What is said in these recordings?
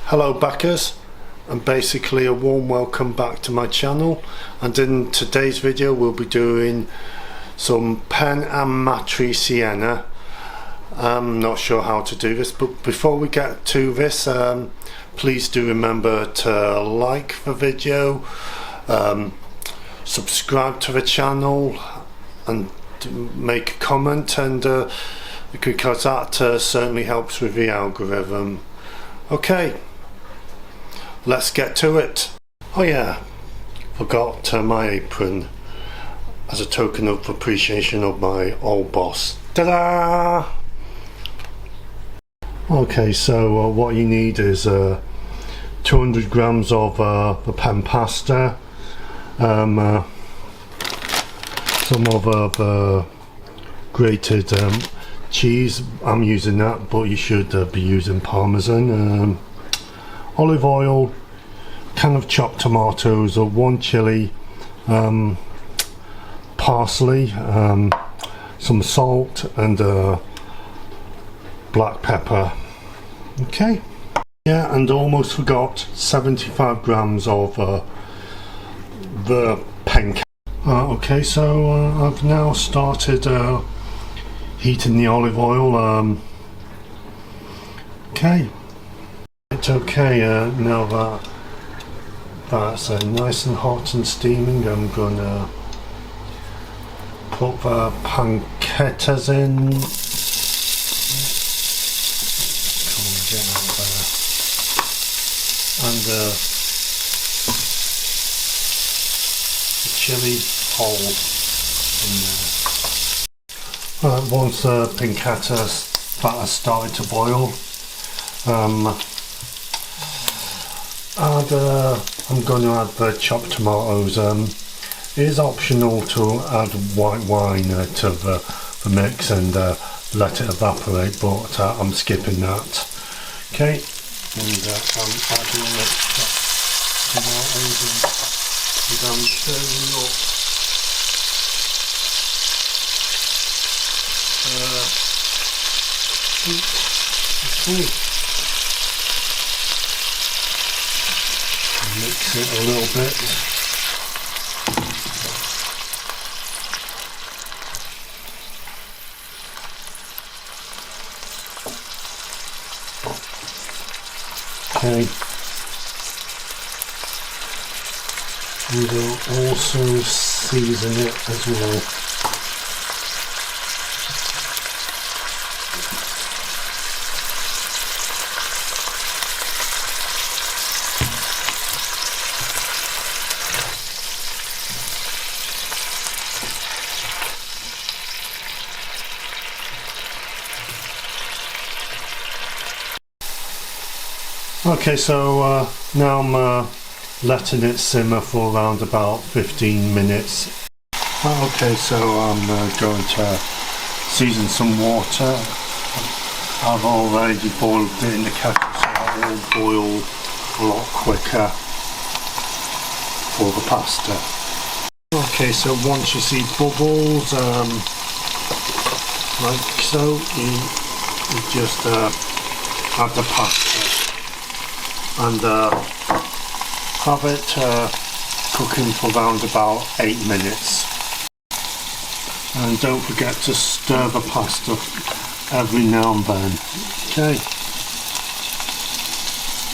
Hello backers, and basically a warm welcome back to my channel, and in today's video we'll be doing some Penne and Amatriciana. I'm not sure how to do this, but before we get to this, please do remember to like the video, subscribe to the channel and make a comment, and because that certainly helps with the algorithm. Okay, let's get to it. Oh yeah, forgot my apron as a token of appreciation of my old boss. Ta-da! Okay, so what you need is 200 grams of the Penne pasta, some of the grated cheese. I'm using that, but you should be using Parmesan. Olive oil, can of chopped tomatoes, or 1 chili, parsley, some salt, and black pepper. Okay, yeah, and almost forgot 75 grams of the Penne. Okay, so I've now started heating the olive oil. Okay, it's okay. Now that that's nice and hot and steaming, I'm gonna put the pancettas in. Come on, get out there. And the chili whole in there. Once the pancetta has started to boil, I'm going to add the chopped tomatoes. It is optional to add white wine to the mix and let it evaporate, but I'm skipping that. Okay, and I'm adding the tomatoes and I'm stirring up okay. Mix it a little bit. Okay. We will also season it as well. Okay, so now I'm letting it simmer for around about 15 minutes. Okay, so I'm going to season some water. I've already boiled it in the kettle, so it will boil a lot quicker for the pasta. Okay, so once you see bubbles, like so, you just add the pasta and have it cooking for around about 8 minutes. And don't forget to stir the pasta every now and then. Okay.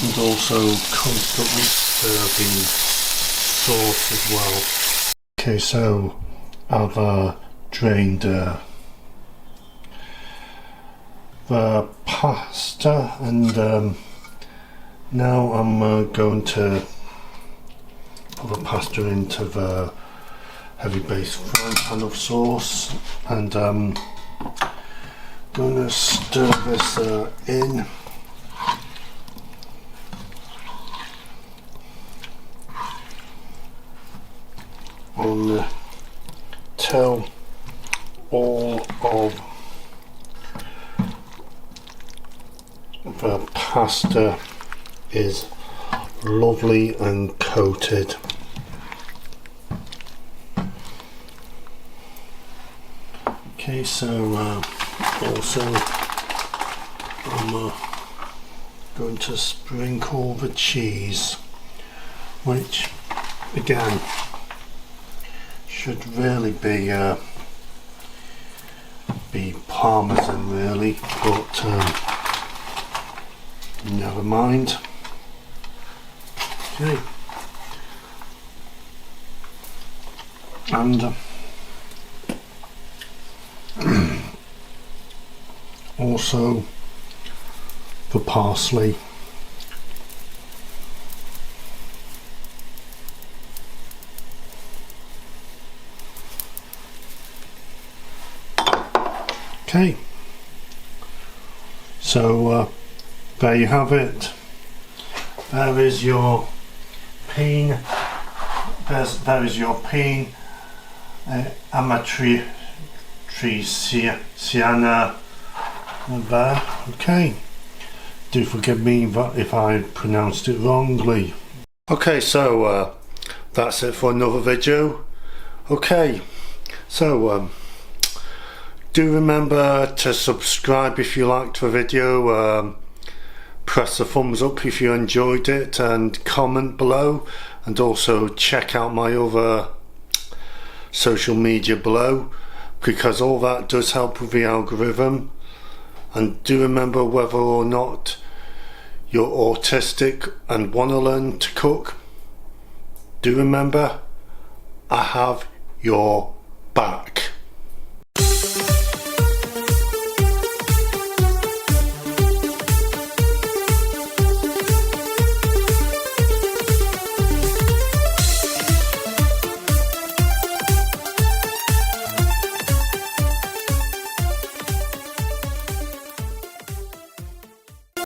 And also constantly stir the sauce as well. Okay, so I've drained the pasta, and now I'm going to put the pasta into the heavy base frying pan of sauce, and I'm going to stir this in. Until all of the pasta is lovely and coated. Okay, so also I'm going to sprinkle the cheese, which again should really be parmesan really, but never mind. Okay, and also the parsley. Okay, so there you have it. There is your Penne. There is your Penne Amatriciana there. Okay, do forgive me if I pronounced it wrongly. Okay, so that's it for another video. Okay, so do remember to subscribe if you liked the video, press the thumbs up if you enjoyed it, and comment below, and also check out my other social media below, because all that does help with the algorithm. And do remember, whether or not you're autistic and want to learn to cook, do remember, I have your back.